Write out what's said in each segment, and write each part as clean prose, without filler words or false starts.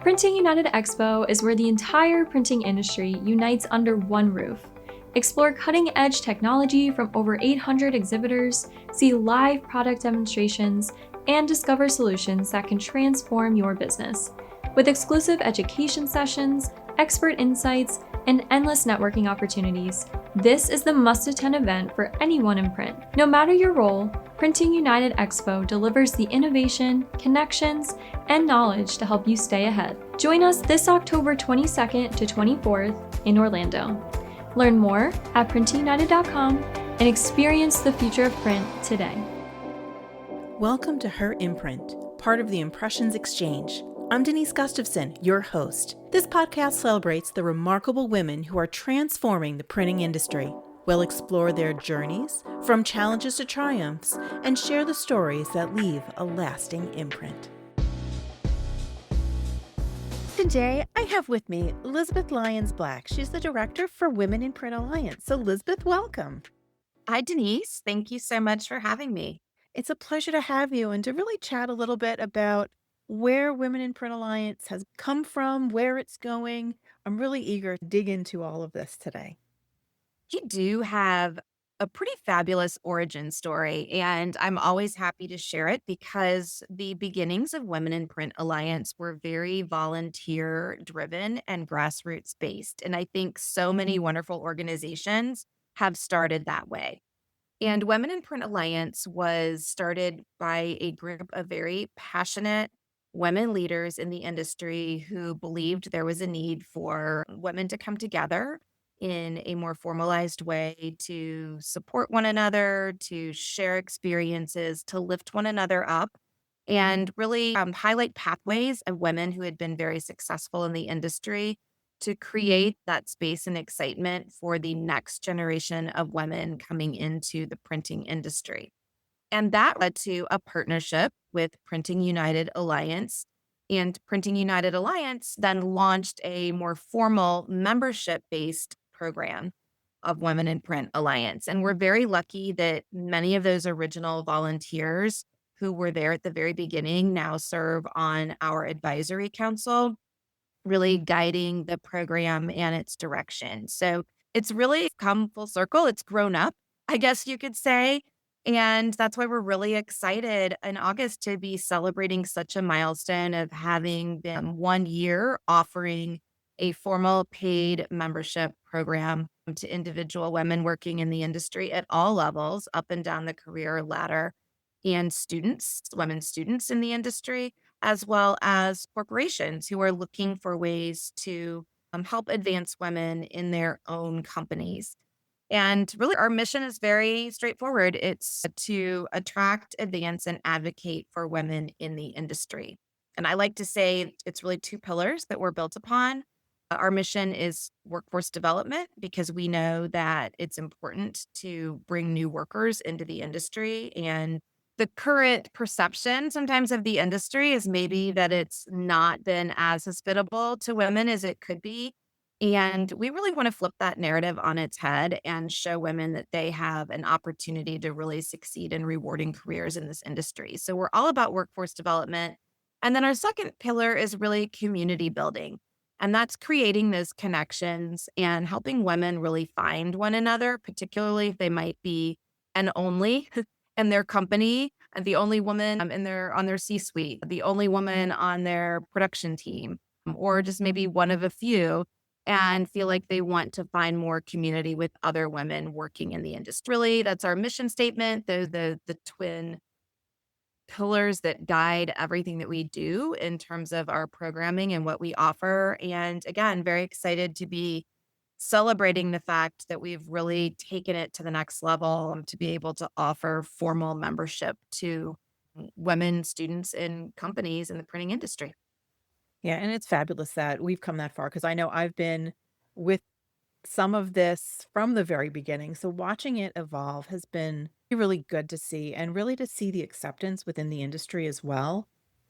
Printing United Expo is where the entire printing industry unites under one roof. Explore cutting-edge technology from over 800 exhibitors, see live product demonstrations, and discover solutions that can transform your business. With exclusive education sessions, expert insights, and endless networking opportunities, this is the must-attend event for anyone in print. No matter your role, Printing United Expo delivers the innovation, connections, and knowledge to help you stay ahead. Join us this October 22nd to 24th in Orlando. Learn more at printingunited.com and experience the future of print today. Welcome to Her Imprint, part of the Impressions Exchange. I'm Denise Gustafson, your host. This podcast celebrates the remarkable women who are transforming the printing industry. We'll explore their journeys, from challenges to triumphs, and share the stories that leave a lasting imprint. Today, I have with me Lisbeth Lyons Black. She's the Director for Women in Print Alliance. So, Lisbeth, welcome. Hi, Denise. Thank you so much for having me. It's a pleasure to have you and to really chat a little bit about where Women in Print Alliance has come from, where it's going. I'm really eager to dig into all of this today. You do have a pretty fabulous origin story, and I'm always happy to share it because the beginnings of Women in Print Alliance were very volunteer driven and grassroots based. And I think so many wonderful organizations have started that way. And Women in Print Alliance was started by a group of very passionate women leaders in the industry who believed there was a need for women to come together in a more formalized way to support one another, to share experiences, to lift one another up, and really highlight pathways of women who had been very successful in the industry to create that space and excitement for the next generation of women coming into the printing industry. And that led to a partnership with Printing United Alliance. And Printing United Alliance then launched a more formal membership based program of Women in Print Alliance. And we're very lucky that many of those original volunteers who were there at the very beginning now serve on our advisory council, really guiding the program and its direction. So it's really come full circle. It's grown up, I guess you could say. And that's why we're really excited in August to be celebrating such a milestone of having been 1 year offering a formal paid membership program to individual women working in the industry at all levels, up and down the career ladder, and students, women students in the industry, as well as corporations who are looking for ways to help advance women in their own companies. And really, our mission is very straightforward. It's to attract, advance, and advocate for women in the industry. And I like to say it's really two pillars that we're built upon. Our mission is workforce development because we know that it's important to bring new workers into the industry. And the current perception sometimes of the industry is maybe that it's not been as hospitable to women as it could be. And we really want to flip that narrative on its head and show women that they have an opportunity to really succeed in rewarding careers in this industry. So we're all about workforce development. And then our second pillar is really community building. And that's creating those connections and helping women really find one another, particularly if they might be an only in their company, and the only woman in their on their C-suite, the only woman on their production team, or just maybe one of a few, and feel like they want to find more community with other women working in the industry. Really, that's our mission statement. The twin pillars that guide everything that we do in terms of our programming and what we offer. And again, very excited to be celebrating the fact that we've really taken it to the next level to be able to offer formal membership to women students in companies in the printing industry. Yeah, and it's fabulous that we've come that far because I know I've been with some of this from the very beginning. So watching it evolve has been really good to see and really to see the acceptance within the industry as well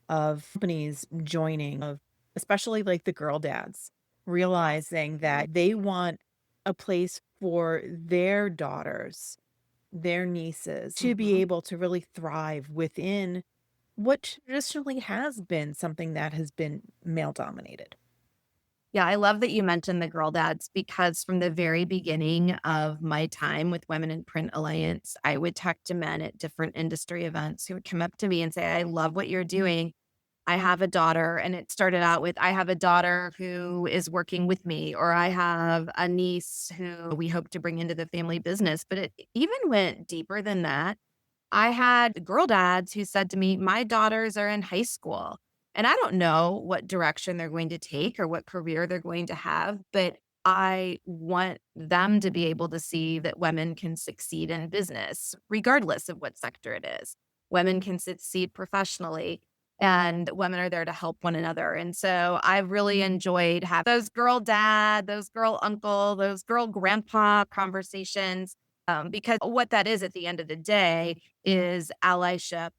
of companies joining, of especially like the girl dads, realizing that they want a place for their daughters, their nieces to be Mhm. able to really thrive within what traditionally has been something that has been male dominated. Yeah, I love that you mentioned the girl dads because from the very beginning of my time with Women in Print Alliance, I would talk to men at different industry events who would come up to me and say, I love what you're doing. I have a daughter. And it started out with, I have a daughter who is working with me, or I have a niece who we hope to bring into the family business. But it even went deeper than that. I had girl dads who said to me, my daughters are in high school and I don't know what direction they're going to take or what career they're going to have, but I want them to be able to see that women can succeed in business, regardless of what sector it is. Women can succeed professionally and women are there to help one another. And so I've really enjoyed having those girl dad, those girl uncle, those girl grandpa conversations. Because what that is at the end of the day is allyship.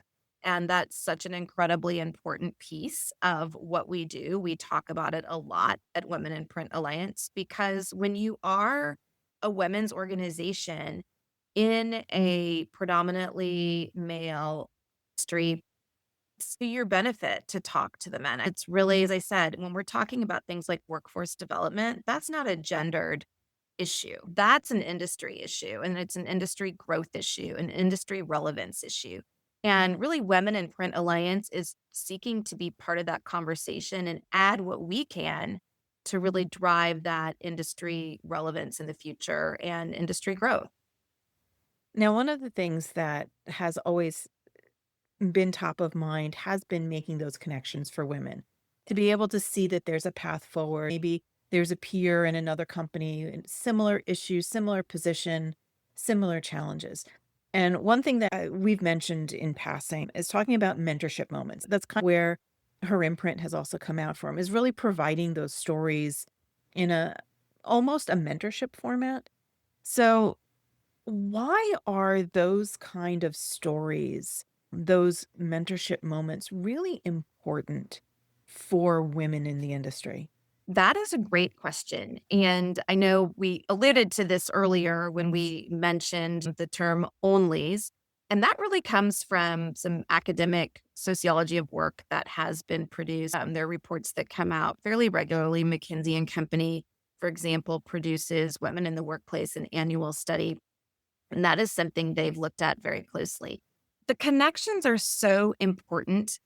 And that's such an incredibly important piece of what we do. We talk about it a lot at Women in Print Alliance because when you are a women's organization in a predominantly male industry, it's to your benefit to talk to the men. It's really, as I said, when we're talking about things like workforce development, that's not a gendered issue. That's an industry issue, and it's an industry growth issue, an industry relevance issue. And really, Women in Print Alliance is seeking to be part of that conversation and add what we can to really drive that industry relevance in the future and industry growth. Now, one of the things that has always been top of mind has been making those connections for women to be able to see that there's a path forward. Maybe there's a peer in another company, and similar issues, similar position, similar challenges. And one thing that we've mentioned in passing is talking about mentorship moments. That's kind of where her imprint has also come out from, is really providing those stories in a almost a mentorship format. So why are those kind of stories, those mentorship moments really important for women in the industry? That is a great question. And I know we alluded to this earlier when we mentioned the term onlys. And that really comes from some academic sociology of work that has been produced. There are reports that come out fairly regularly. McKinsey and Company, for example, produces Women in the Workplace, an annual study. And that is something they've looked at very closely. The connections are so important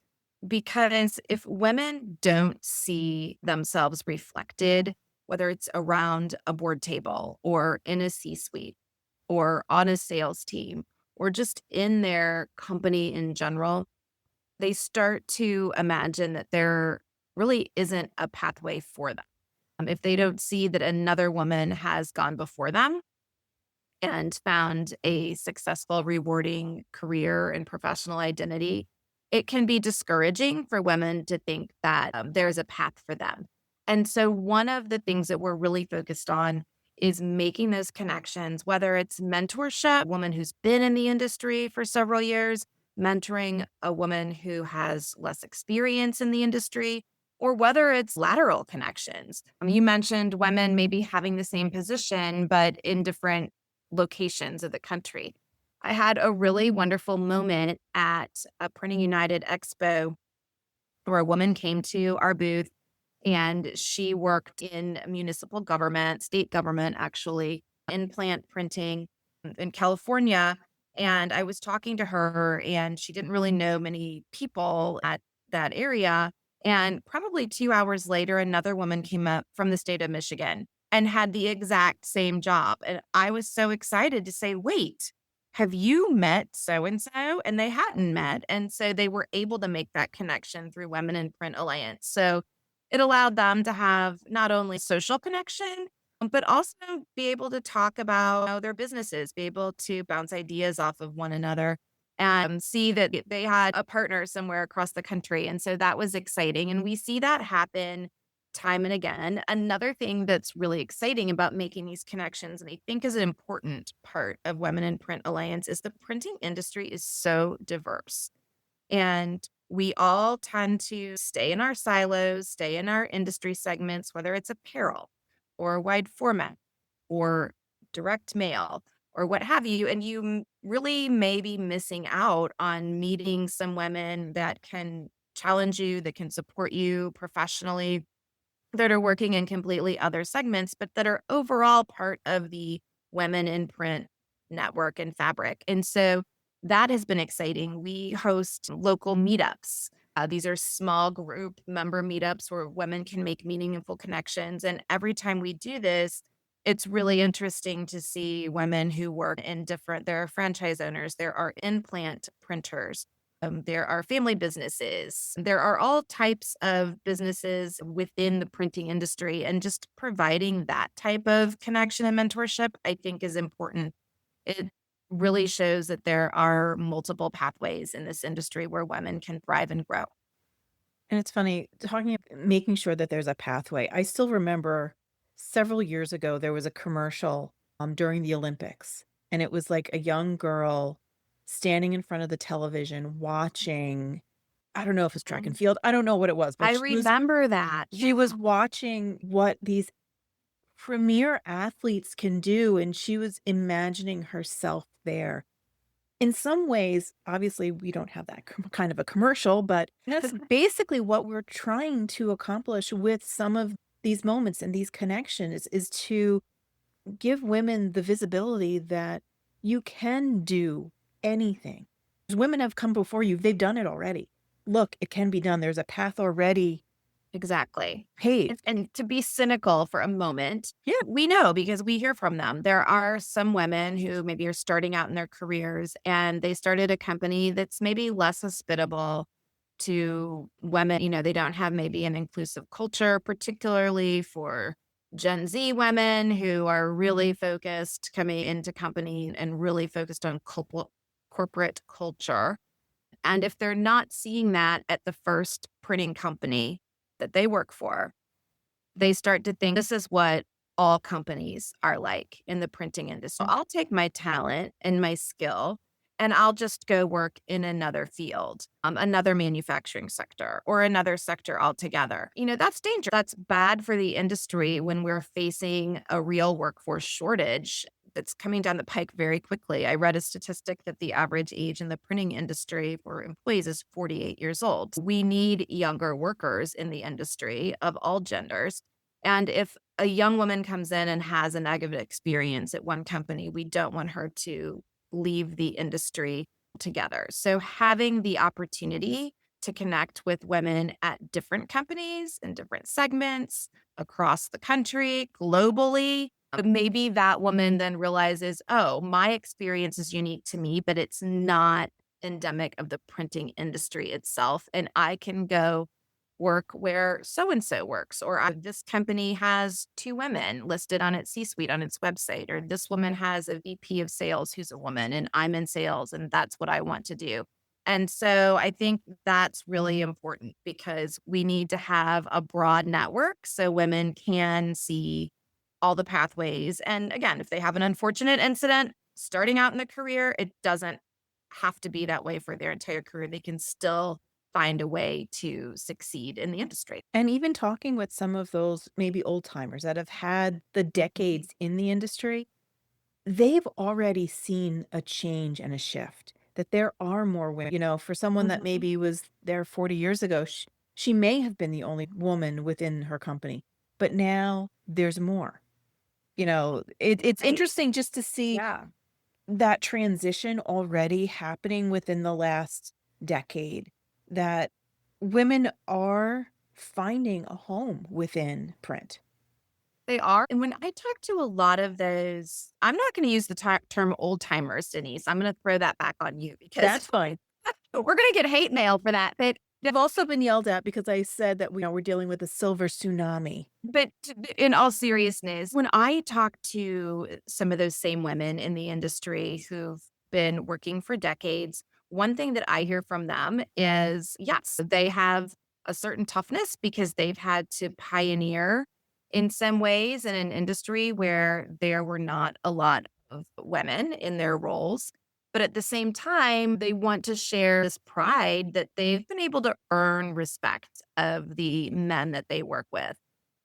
because if women don't see themselves reflected, whether it's around a board table or in a C suite or on a sales team or just in their company in general, they start to imagine that there really isn't a pathway for them. If they don't see that another woman has gone before them and found a successful, rewarding career and professional identity, it can be discouraging for women to think that there's a path for them. And so, one of the things that we're really focused on is making those connections, whether it's mentorship, a woman who's been in the industry for several years, mentoring a woman who has less experience in the industry, or whether it's lateral connections. You mentioned women maybe having the same position, but in different locations of the country. I had a really wonderful moment at a Printing United Expo where a woman came to our booth and she worked in municipal government, state government, actually, in plant printing in California. And I was talking to her, and she didn't really know many people at that area. And probably 2 hours later, another woman came up from the state of Michigan and had the exact same job. And I was so excited to say, wait, have you met so and so? And they hadn't met. And so they were able to make that connection through Women in Print Alliance. So it allowed them to have not only social connection, but also be able to talk about their businesses, be able to bounce ideas off of one another and see that they had a partner somewhere across the country. And so that was exciting. And we see that happen time and again. Another thing that's really exciting about making these connections, and I think is an important part of Women in Print Alliance, is the printing industry is so diverse. And we all tend to stay in our silos, stay in our industry segments, whether it's apparel or wide format or direct mail or what have you. And you really may be missing out on meeting some women that can challenge you, that can support you professionally, that are working in completely other segments, but that are overall part of the Women in Print network and fabric. And so that has been exciting. We host local meetups. These are small group member meetups where women can make meaningful connections. And every time we do this, it's really interesting to see women who work in different, there are franchise owners, there are implant printers, there are family businesses. There are all types of businesses within the printing industry. And just providing that type of connection and mentorship, I think, is important. It really shows that there are multiple pathways in this industry where women can thrive and grow. And it's funny talking making sure that there's a pathway. I still remember several years ago, there was a commercial, during the Olympics, and it was like a young girl standing in front of the television watching. I don't know if it's track and Mhm. field, I don't know what it was, but I she was remember that. she was watching what these premier athletes can do, and she was imagining herself there. In some ways, obviously, we don't have that kind of a commercial, but that's basically what we're trying to accomplish with some of these moments and these connections is to give women the visibility that you can do anything. 'Cause women have come before you, they've done it already. Look, it can be done. There's a path already Exactly. paved. And to be cynical for a moment, Yeah. we know because we hear from them. There are some women who maybe are starting out in their careers and they started a company that's maybe less hospitable to women. They don't have maybe an inclusive culture, particularly for Gen Z women who are really focused coming into company and really focused on corporate culture. And if they're not seeing that at the first printing company that they work for, they start to think this is what all companies are like in the printing industry. I'll take my talent and my skill and I'll just go work in another field, another manufacturing sector or another sector altogether. That's dangerous. That's bad for the industry when we're facing a real workforce shortage that's coming down the pike very quickly. I read a statistic that the average age in the printing industry for employees is 48 years old. We need younger workers in the industry of all genders. And if a young woman comes in and has a negative experience at one company, we don't want her to leave the industry together. So having the opportunity to connect with women at different companies and different segments across the country, globally, maybe that woman then realizes, oh, my experience is unique to me, but it's not endemic of the printing industry itself. And I can go work where so and so works, or this company has two women listed on its C suite on its website, or this woman has a VP of sales who's a woman, and I'm in sales, and that's what I want to do. And so I think that's really important because we need to have a broad network so women can see all the pathways. And again, if they have an unfortunate incident starting out in the career, it doesn't have to be that way for their entire career. They can still find a way to succeed in the industry. And even talking with some of those maybe old timers that have had the decades in the industry, they've already seen a change and a shift, that there are more women. For someone that Mhm. maybe was there 40 years ago, she may have been the only woman within her company, but now there's more. It's Right. interesting just to see Yeah. that transition already happening within the last decade, that women are finding a home within print. They are. And when I talk to a lot of those, I'm not going to use the term old timers, Denise. I'm going to throw that back on you because That's fine. we're going to get hate mail for that. I've also been yelled at because I said that we're dealing with a silver tsunami. But in all seriousness, when I talk to some of those same women in the industry who've been working for decades, one thing that I hear from them is yes, they have a certain toughness because they've had to pioneer in some ways in an industry where there were not a lot of women in their roles. But at the same time, they want to share this pride that they've been able to earn respect of the men that they work with.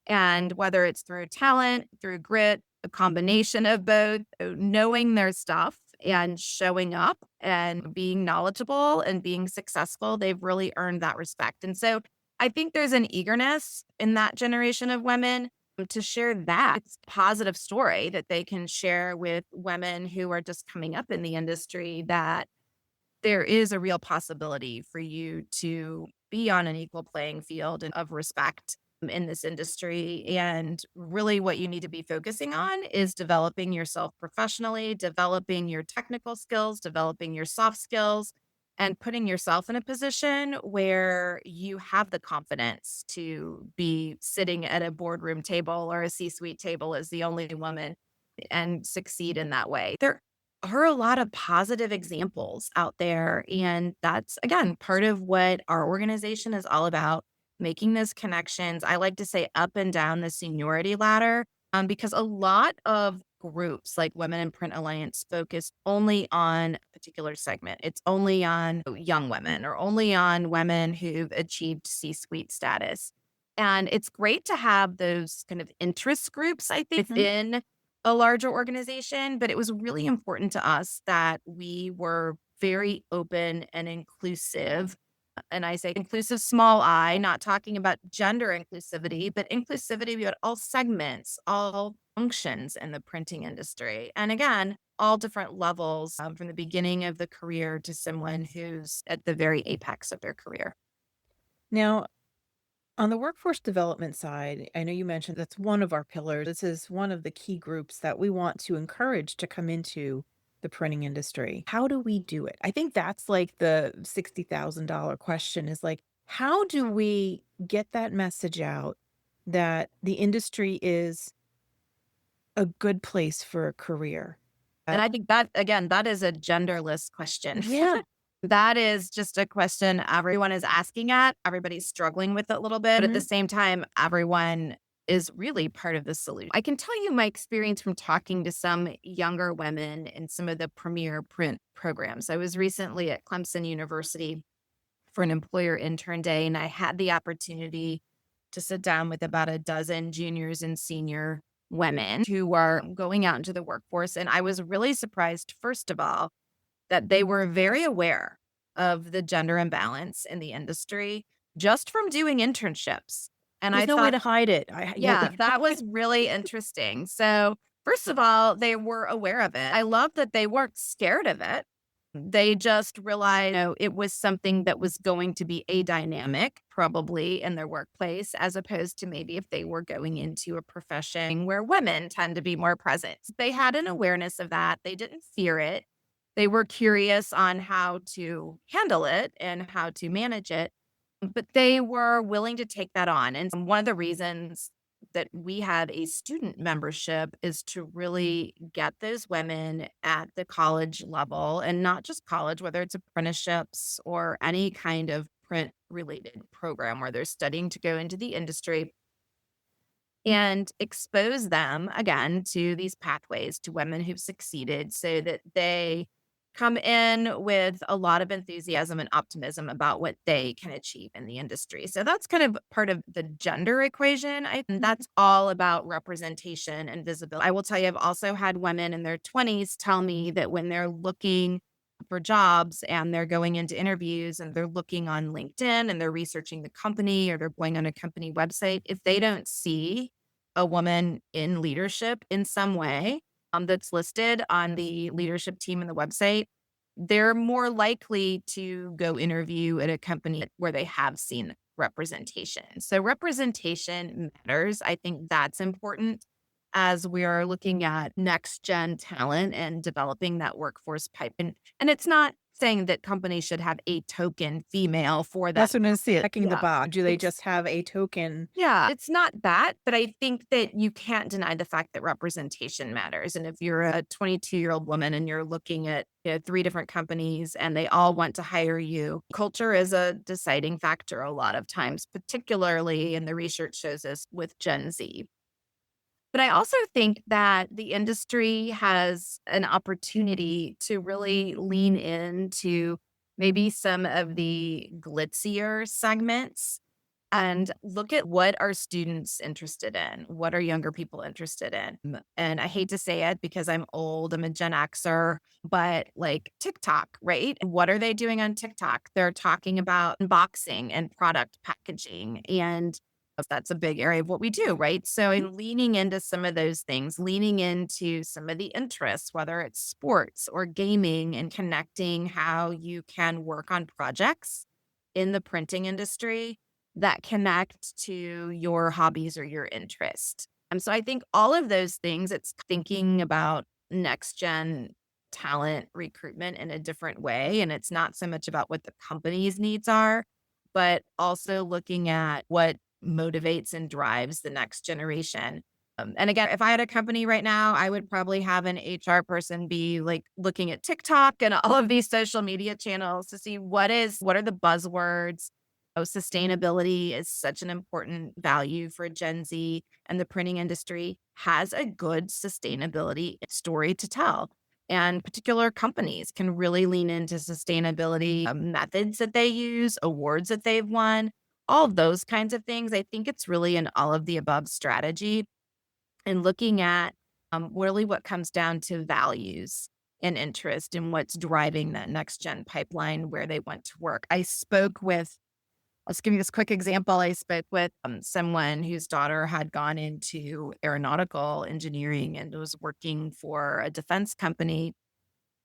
And whether it's through talent, through grit, a combination of both, knowing their stuff and showing up and being knowledgeable and being successful. They've really earned that respect. And so I think there's an eagerness in that generation of women to share that positive story that they can share with women who are just coming up in the industry, that there is a real possibility for you to be on an equal playing field and of respect in this industry. And really, what you need to be focusing on is developing yourself professionally, developing your technical skills, developing your soft skills, and putting yourself in a position where you have the confidence to be sitting at a boardroom table or a C suite table as the only woman and succeed in that way. There are a lot of positive examples out there. And that's, again, part of what our organization is all about, making those connections. I like to say up and down the seniority ladder, because a lot of groups like Women in Print Alliance focus only on a particular segment. It's only on young women or only on women who've achieved C suite status. And it's great to have those kind of interest groups, I think, Mhm. within a larger organization, but it was really important to us that we were very open and inclusive. And I say inclusive, small I, not talking about gender inclusivity, but inclusivity at all segments, all functions in the printing industry. And again, all different levels, from the beginning of the career to someone who's at the very apex of their career. Now, on the workforce development side, I know you mentioned that's one of our pillars. This is one of the key groups that we want to encourage to come into the printing industry. How do we do it? I think that's like the $60,000 question is like, how do we get that message out that the industry is a good place for a career? And I think that, again, that is a genderless question. Yeah. That is just a question everyone is asking at. Everybody's struggling with it a little bit. But at the Mhm. same time, everyone is really part of the solution. I can tell you my experience from talking to some younger women in some of the premier print programs. I was recently at Clemson University for an employer intern day, and I had the opportunity to sit down with about a dozen juniors and senior women who are going out into the workforce. And I was really surprised, first of all, that they were very aware of the gender imbalance in the industry just from doing internships. And There's I no way thought, to hide it. yeah, that was really interesting. So, first of all, they were aware of it. I love that they weren't scared of it. They just realized, it was something that was going to be a dynamic, probably in their workplace, as opposed to maybe if they were going into a profession where women tend to be more present. They had an awareness of that. They didn't fear it. They were curious on how to handle it and how to manage it, but they were willing to take that on. And one of the reasons that we have a student membership is to really get those women at the college level, and not just college, whether it's apprenticeships or any kind of print related program where they're studying to go into the industry, and expose them again to these pathways to women who've succeeded so that they come in with a lot of enthusiasm and optimism about what they can achieve in the industry. So that's kind of part of the gender equation. And Mhm. that's all about representation and visibility. I will tell you, I've also had women in their 20s tell me that when they're looking for jobs and they're going into interviews and they're looking on LinkedIn and they're researching the company or they're going on a company website, if they don't see a woman in leadership in some way, that's listed on the leadership team in the website, they're more likely to go interview at a company where they have seen representation. So representation matters. I think that's important as we are looking at next gen talent and developing that workforce pipe. And it's not saying that companies should have a token female for that. That's what I see it. Checking the Yeah. box. Do they It's just have a token? yeah, it's not that, but I think that you can't deny the fact that representation matters. And if you're a 22-year-old woman and you're looking at, three different companies and they all want to hire you, culture is a deciding factor a lot of times, particularly, and the research shows this, with Gen Z. But I also think that the industry has an opportunity to really lean into maybe some of the glitzier segments and look at what are students interested in? What are younger people interested in? And I hate to say it because I'm old, I'm a Gen Xer, but like TikTok, right? What are they doing on TikTok? They're talking about unboxing and product packaging. And that's a big area of what we do, right? So in leaning into some of those things, leaning into some of the interests, whether it's sports or gaming, and connecting how you can work on projects in the printing industry that connect to your hobbies or your interest. So I think all of those things, it's thinking about next gen talent recruitment in a different way. And it's not so much about what the company's needs are, but also looking at what motivates and drives the next generation. And again, if I had a company right now, I would probably have an HR person be like looking at TikTok and all of these social media channels to see what are the buzzwords. Oh, sustainability is such an important value for Gen Z, and the printing industry has a good sustainability story to tell. And particular companies can really lean into sustainability methods that they use, awards that they've won, all of those kinds of things. I think it's really an all of the above strategy, and looking at really what comes down to values and interest and what's driving that next gen pipeline where they want to work. I'll just give you this quick example. I spoke with someone whose daughter had gone into aeronautical engineering and was working for a defense company,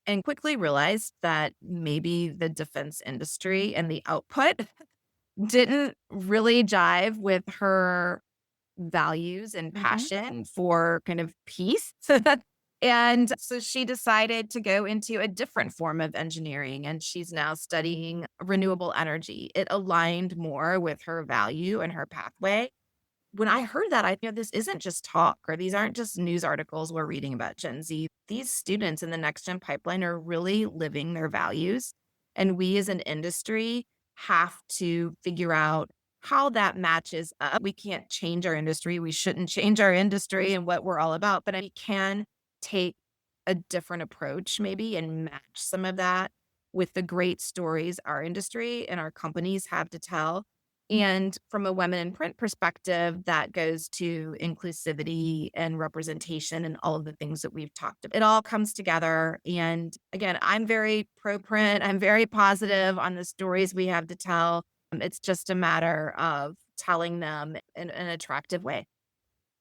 and quickly realized that maybe the defense industry and the output didn't really jive with her values and Mhm. passion for kind of peace. And so she decided to go into a different form of engineering, and she's now studying renewable energy. It aligned more with her value and her pathway. When I heard that, this isn't just talk, or these aren't just news articles we're reading about Gen Z. These students in the next gen pipeline are really living their values. And we as an industry have to figure out how that matches up. We can't change our industry. We shouldn't change our industry and what we're all about, but we can take a different approach maybe and match some of that with the great stories our industry and our companies have to tell. And from a women in print perspective, that goes to inclusivity and representation and all of the things that we've talked about. It all comes together. And again, I'm very pro print. I'm very positive on the stories we have to tell. It's just a matter of telling them in an attractive way.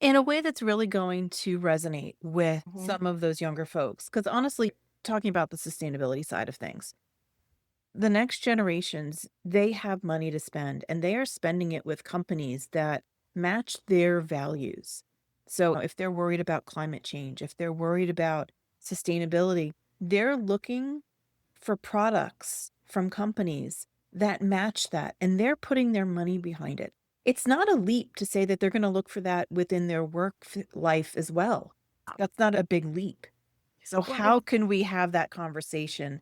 In a way that's really going to resonate with Mhm. some of those younger folks. Because honestly, talking about the sustainability side of things, the next generations, they have money to spend and they are spending it with companies that match their values. So if they're worried about climate change, if they're worried about sustainability, they're looking for products from companies that match that and they're putting their money behind it. It's not a leap to say that they're going to look for that within their life as well. That's not a big leap. So, Well, how can we have that conversation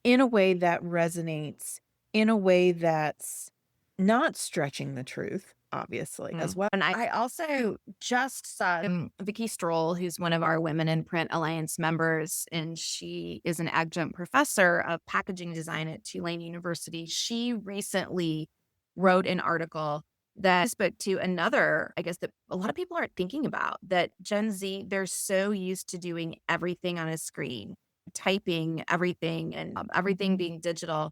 in a way that resonates, in a way that's not stretching the truth, obviously, as well? And I also just saw Vicky Stroll, who's one of our Women in Print Alliance members, and she is an adjunct professor of packaging design at Tulane University. She recently wrote an article that spoke to another, I guess, that a lot of people aren't thinking about, that Gen Z, they're so used to doing everything on a screen, typing everything and everything being digital,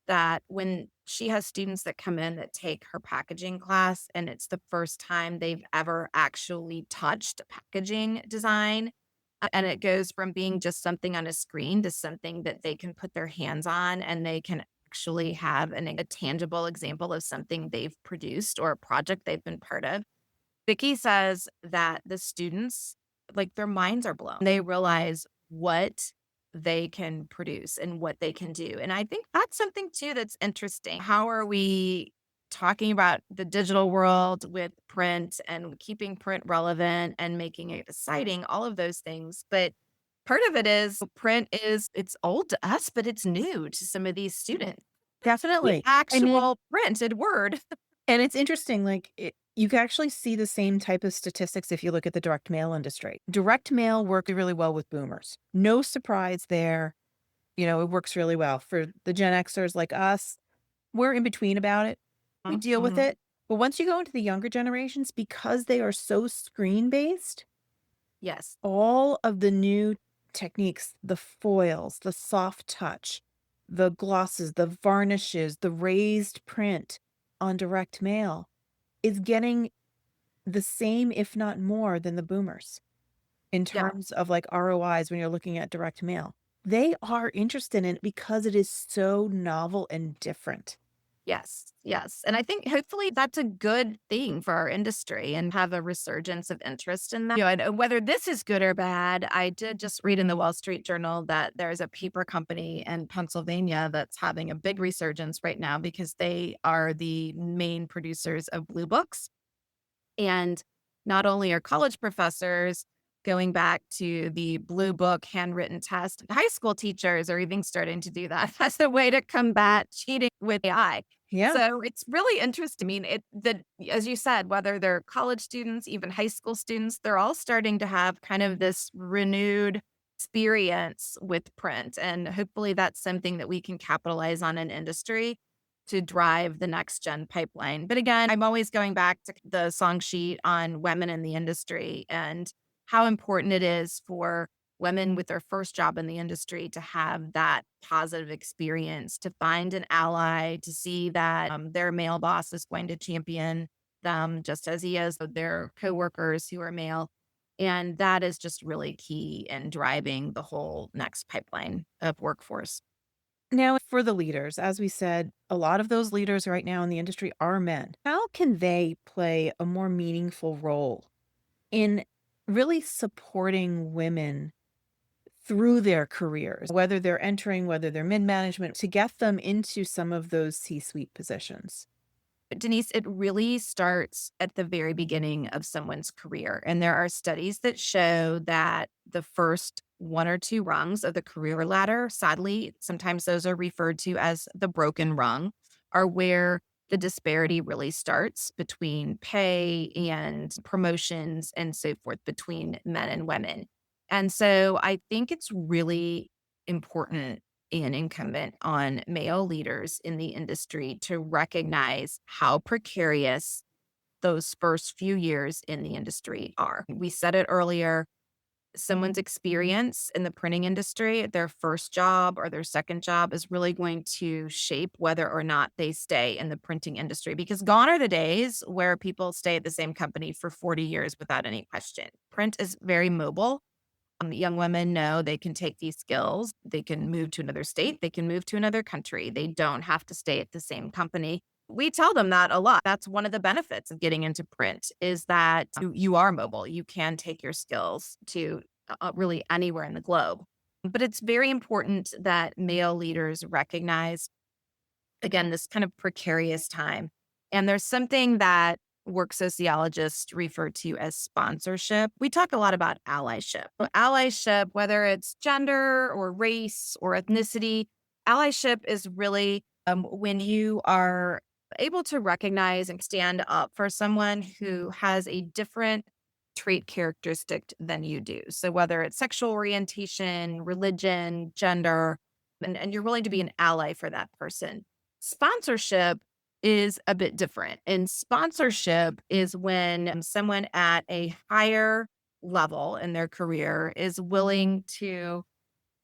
that when she has students that come in that take her packaging class and it's the first time they've ever actually touched packaging design, and it goes from being just something on a screen to something that they can put their hands on and they can actually have a tangible example of something they've produced or a project they've been part of. Vicky says that the students, like, their minds are blown. They realize what they can produce and what they can do. And I think that's something too that's interesting. How are we talking about the digital world with print and keeping print relevant and making it exciting, all of those things. But part of it is print is it's old to us, but it's new to some of these students. The Definitely. And actual printed word. it's interesting, like, you can actually see the same type of statistics if you look at the direct mail industry. Direct mail worked really well with boomers. No surprise there. It works really well. For the Gen Xers like us, we're in between about it. We deal with Mhm. it. But once you go into the younger generations, because they are so screen-based, Yes. all of the new techniques, the foils, the soft touch, the glosses, the varnishes, the raised print on direct mail is getting the same, if not more, than the boomers in Yeah. terms of like ROIs when you're looking at direct mail. They are interested in it because it is so novel and different. Yes, yes. And I think hopefully that's a good thing for our industry and have a resurgence of interest in that. And whether this is good or bad, I did just read in the Wall Street Journal that there's a paper company in Pennsylvania that's having a big resurgence right now because they are the main producers of blue books. And not only are college professors going back to the blue book handwritten test, high school teachers are even starting to do that as a way to combat cheating with AI. Yeah. So it's really interesting. I mean, as you said, whether they're college students, even high school students, they're all starting to have kind of this renewed experience with print. And hopefully that's something that we can capitalize on in industry to drive the next gen pipeline. But again, I'm always going back to the song sheet on women in the industry and how important it is for women with their first job in the industry to have that positive experience, to find an ally, to see that their male boss is going to champion them just as he is with their coworkers who are male. And that is just really key in driving the whole next pipeline of workforce. Now, for the leaders, as we said, a lot of those leaders right now in the industry are men. How can they play a more meaningful role in really supporting women through their careers, whether they're entering, whether they're mid management, to get them into some of those C suite positions? Denise, it really starts at the very beginning of someone's career. And there are studies that show that the first one or two rungs of the career ladder, sadly, sometimes those are referred to as the broken rung, are where the disparity really starts between pay and promotions and so forth between men and women. And so I think it's really important and incumbent on male leaders in the industry to recognize how precarious those first few years in the industry are. We said it earlier, someone's experience in the printing industry, their first job or their second job is really going to shape whether or not they stay in the printing industry because gone are the days where people stay at the same company for 40 years without any question. Print is very mobile. Young women know they can take these skills, they can move to another state, they can move to another country. They don't have to stay at the same company. We tell them that a lot. That's one of the benefits of getting into print is that you are mobile. You can take your skills to really anywhere in the globe. But it's very important that male leaders recognize again, this kind of precarious time. And there's something that work sociologists refer to as sponsorship. We talk a lot about allyship. Allyship, whether it's gender or race or ethnicity, allyship is really when you are able to recognize and stand up for someone who has a different trait characteristic than you do. So whether it's sexual orientation, religion, gender, and you're willing to be an ally for that person. Sponsorship is a bit different. And sponsorship is when someone at a higher level in their career is willing to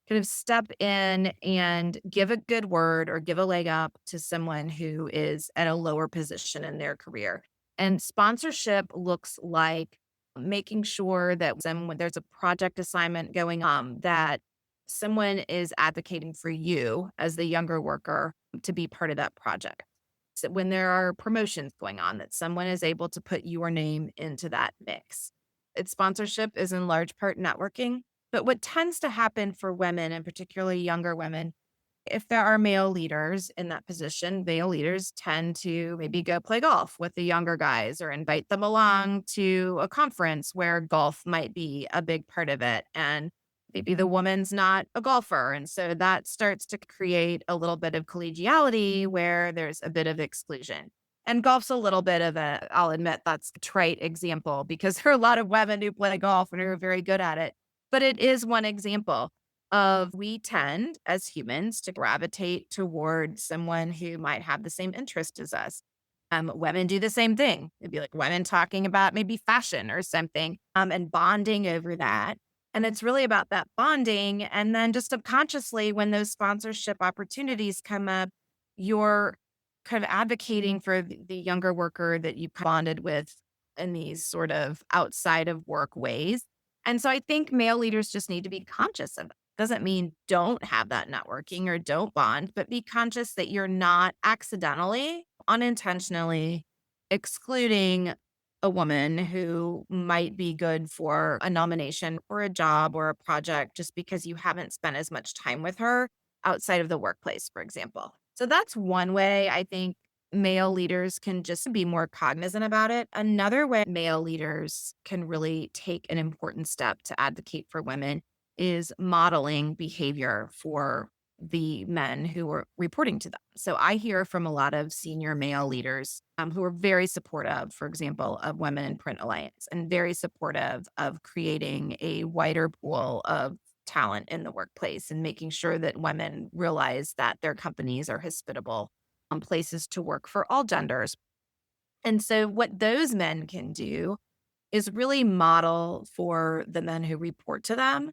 kind of step in and give a good word or give a leg up to someone who is at a lower position in their career. And sponsorship looks like making sure that when there's a project assignment going on, that someone is advocating for you as the younger worker to be part of that project. So when there are promotions going on, that someone is able to put your name into that mix. Its sponsorship is in large part networking. But what tends to happen for women, and particularly younger women, if there are male leaders in that position, male leaders tend to maybe go play golf with the younger guys or invite them along to a conference where golf might be a big part of it. And maybe the woman's not a golfer. And so that starts to create a little bit of collegiality where there's a bit of exclusion. And golf's a little bit of I'll admit that's a trite example because there are a lot of women who play golf and are very good at it. But it is one example of we tend as humans to gravitate toward someone who might have the same interest as us. Women do the same thing. It'd be like women talking about maybe fashion or something, and bonding over that. And it's really about that bonding. And then just subconsciously, when those sponsorship opportunities come up, you're kind of advocating for the younger worker that you bonded with in these sort of outside of work ways. And so I think male leaders just need to be conscious of that. Doesn't mean don't have that networking or don't bond, but be conscious that you're not accidentally, unintentionally excluding a woman who might be good for a nomination or a job or a project just because you haven't spent as much time with her outside of the workplace, for example. So that's one way I think male leaders can just be more cognizant about it. Another way male leaders can really take an important step to advocate for women is modeling behavior for the men who are reporting to them. So I hear from a lot of senior male leaders who are very supportive, for example, of Women in Print Alliance and very supportive of creating a wider pool of talent in the workplace and making sure that women realize that their companies are hospitable places to work for all genders. And so, what those men can do is really model for the men who report to them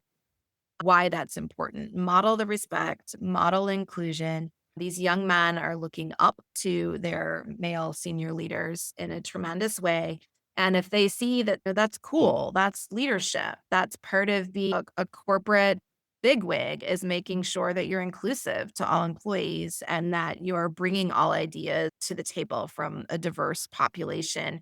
why that's important. Model the respect, model inclusion. These young men are looking up to their male senior leaders in a tremendous way. And if they see that that's cool, that's leadership, that's part of being a corporate bigwig is making sure that you're inclusive to all employees and that you're bringing all ideas to the table from a diverse population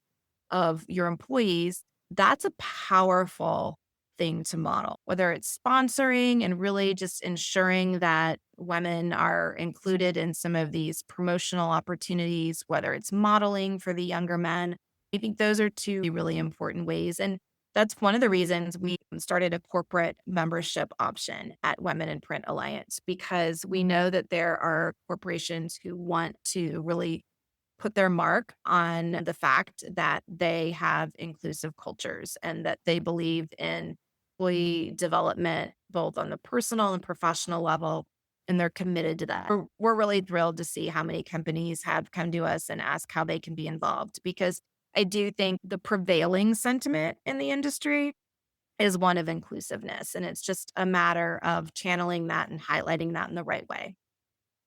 of your employees, that's a powerful thing to model, whether it's sponsoring and really just ensuring that women are included in some of these promotional opportunities, whether it's modeling for the younger men. I think those are two really important ways. And that's one of the reasons we started a corporate membership option at Women in Print Alliance, because we know that there are corporations who want to really put their mark on the fact that they have inclusive cultures and that they believe in employee development, both on the personal and professional level. And they're committed to that. We're really thrilled to see how many companies have come to us and ask how they can be involved because I do think the prevailing sentiment in the industry is one of inclusiveness. And it's just a matter of channeling that and highlighting that in the right way.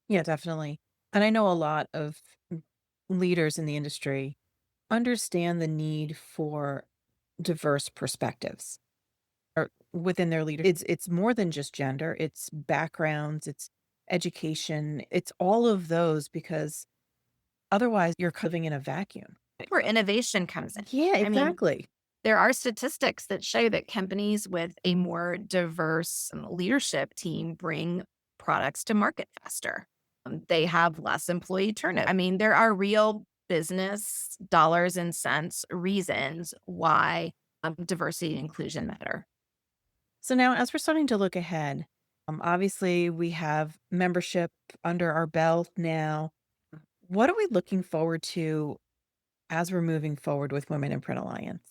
Yeah, definitely. And I know a lot of leaders in the industry understand the need for diverse perspectives or within their leader. It's more than just gender, it's backgrounds, it's education, it's all of those because otherwise you're living in a vacuum. Where innovation comes in. Yeah, I mean, exactly. there are statistics that show that companies with a more diverse leadership team bring products to market faster. They have less employee turnover. I mean, there are real business dollars and cents reasons why diversity and inclusion matter. So now as we're starting to look ahead, obviously we have membership under our belt now. What are we looking forward to as we're moving forward with Women in Print Alliance?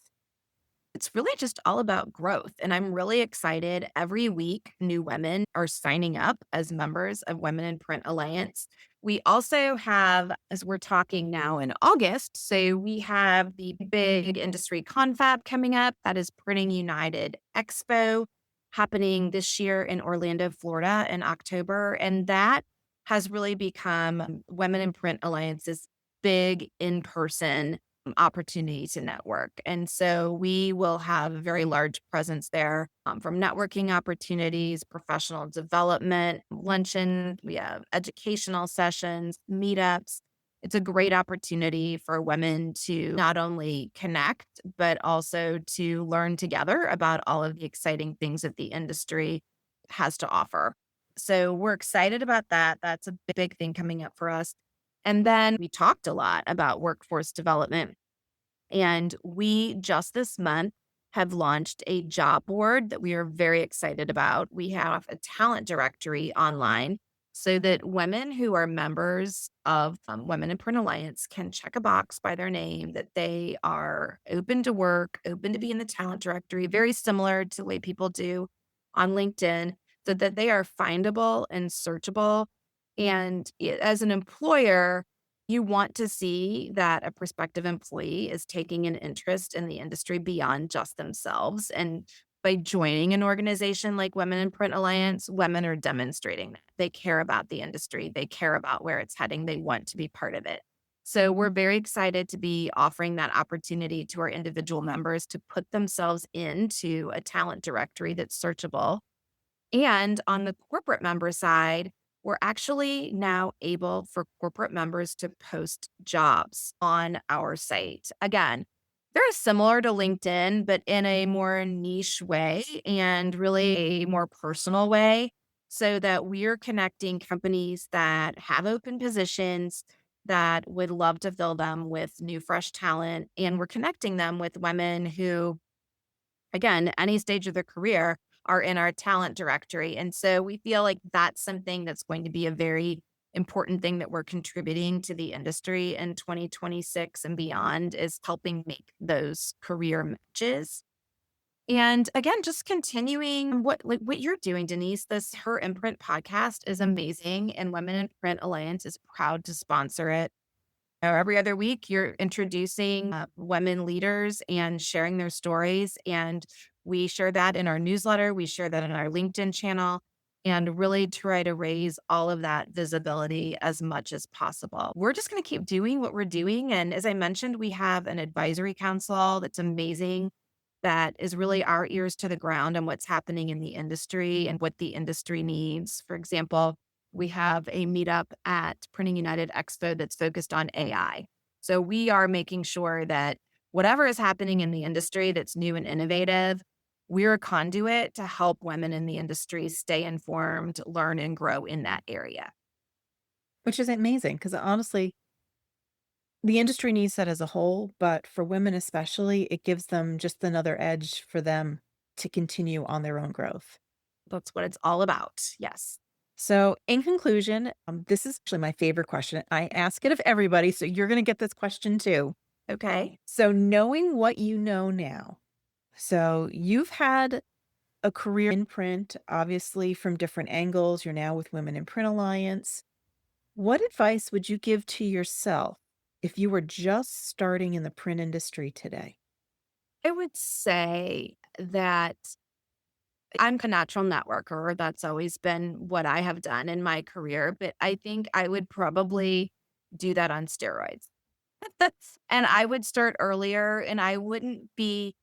It's really just all about growth. And I'm really excited. Every week, new women are signing up as members of Women in Print Alliance. We also have, as we're talking now in August, so we have the big industry confab coming up. That is Printing United Expo happening this year in Orlando, Florida in October. And that has really become Women in Print Alliance's big in person opportunity to network. And so we will have a very large presence there from networking opportunities, professional development, luncheon, we have educational sessions, meetups. It's a great opportunity for women to not only connect, but also to learn together about all of the exciting things that the industry has to offer. So we're excited about that. That's a big thing coming up for us. And then we talked a lot about workforce development. And we just this month have launched a job board that we are very excited about. We have a talent directory online so that women who are members of Women in Print Alliance can check a box by their name that they are open to work, open to be in the talent directory, very similar to the way people do on LinkedIn, so that they are findable and searchable. And as an employer, You want to see that a prospective employee is taking an interest in the industry beyond just themselves. And by joining an organization like Women in Print Alliance, women are demonstrating that they care about the industry, they care about where it's heading, they want to be part of it. So we're very excited to be offering that opportunity to our individual members to put themselves into a talent directory that's searchable. And on the corporate member side, we're actually now able for corporate members to post jobs on our site. Again, very similar to LinkedIn, but in a more niche way and really a more personal way, so that we're connecting companies that have open positions that would love to fill them with new, fresh talent. And we're connecting them with women who, again, any stage of their career, are in our talent directory. And so we feel like that's something that's going to be a very important thing that we're contributing to the industry in 2026 and beyond, is helping make those career matches. And again, just continuing what you're doing, Denise. This Her Imprint podcast is amazing, and Women in Print Alliance is proud to sponsor it. Every other week, you're introducing women leaders and sharing their stories. And we share that in our newsletter. We share that in our LinkedIn channel, and really try to raise all of that visibility as much as possible. We're just going to keep doing what we're doing. And as I mentioned, we have an advisory council that's amazing, that is really our ears to the ground on what's happening in the industry and what the industry needs. For example, we have a meetup at Printing United Expo that's focused on AI. So we are making sure that whatever is happening in the industry that's new and innovative, we're a conduit to help women in the industry stay informed, learn, and grow in that area. which is amazing because honestly, the industry needs that as a whole, but for women especially, it gives them just another edge for them to continue on their own growth. That's what it's all about. Yes. So, in conclusion, this is actually my favorite question. I ask it of everybody, so you're going to get this question too. Okay. So, knowing what you know now, so you've had a career in print, obviously from different angles. You're now with Women in Print Alliance. What advice would you give to yourself if you were just starting in the print industry today? I would say that I'm a natural networker. That's always been what I have done in my career, but I think I would probably do that on steroids. And I would start earlier, and I wouldn't be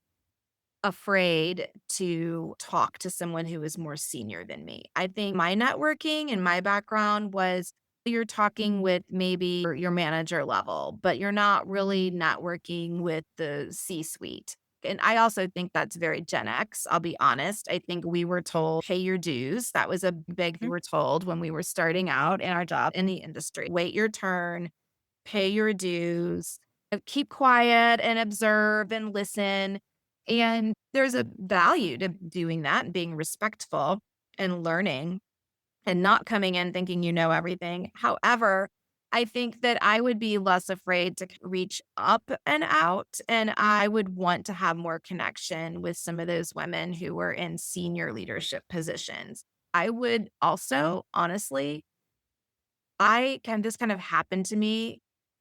afraid to talk to someone who is more senior than me. I think my networking and my background was, you're talking with maybe your manager level, but you're not really networking with the C suite. And I also think that's very Gen X. I'll be honest. I think we were told, pay your dues. That was a big, we Mhm. were told when we were starting out in our job in the industry. Wait your turn, pay your dues, keep quiet and observe and listen. And there's a value to doing that and being respectful and learning and not coming in thinking you know everything. However, I think that I would be less afraid to reach up and out, and I would want to have more connection with some of those women who were in senior leadership positions. I would also, honestly, this kind of happened to me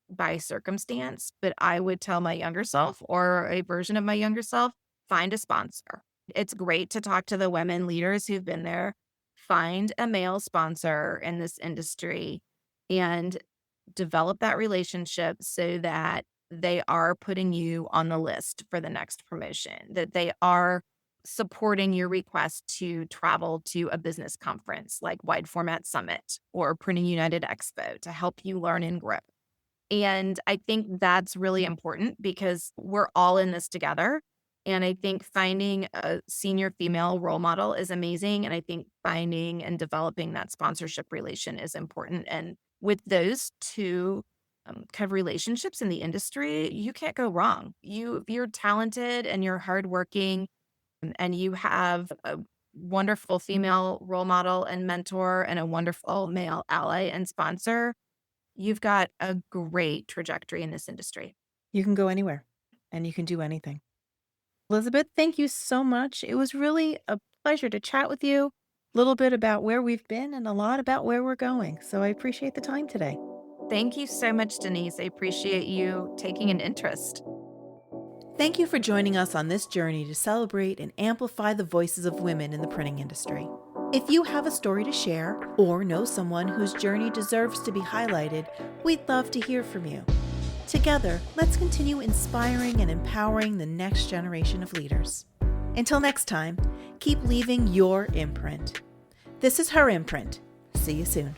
by circumstance, but I would tell my younger self or a version of my younger self, find a sponsor. It's great to talk to the women leaders who've been there. Find a male sponsor in this industry and develop that relationship so that they are putting you on the list for the next promotion, that they are supporting your request to travel to a business conference like Wide Format Summit or Printing United Expo to help you learn and grow. And I think that's really important because we're all in this together. And I think finding a senior female role model is amazing. And I think finding and developing that sponsorship relation is important. And with those two kind of relationships in the industry, you can't go wrong. If you're talented and you're hardworking and you have a wonderful female role model and mentor and a wonderful male ally and sponsor, you've got a great trajectory in this industry. You can go anywhere and you can do anything. Elizabeth, thank you so much. It was really a pleasure to chat with you, a little bit about where we've been and a lot about where we're going. So I appreciate the time today. Thank you so much, Denise. I appreciate you taking an interest. Thank you for joining us on this journey to celebrate and amplify the voices of women in the printing industry. If you have a story to share or know someone whose journey deserves to be highlighted, we'd love to hear from you. Together, let's continue inspiring and empowering the next generation of leaders. Until next time, keep leaving your imprint. This is Her Imprint. See you soon.